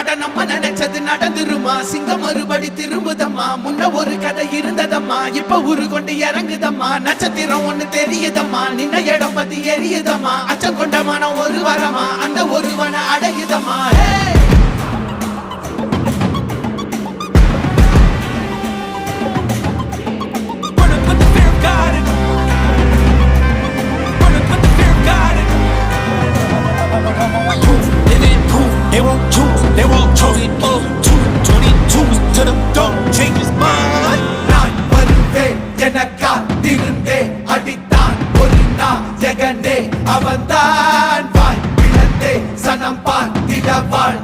அட நம்ம நினைச்சது நடந்துருமா சிங்கம் மறுபடி திரும்புதம்மா முன்ன ஒரு கதை இருந்ததம்மா இப்ப உரு கொண்டு இறங்குதம்மா நட்சத்திரம் ஒண்ணு தெரியுதம்மா நின்ன இடம் பத்தி எரியுதம்மா அச்சம் கொண்ட மனம் ஒரு வரமா அந்த ஒருவனை அடையுதம்மா They won't choose, they won't choose it. 222 to the door, change his mind. நான் வருவேன் எனக்கா திருந்தே அடித்தான் ஒரு நாள் ஜெகனே அவன்தான் வாய் பிளந்தே சனம் பார்த்திட வாழ்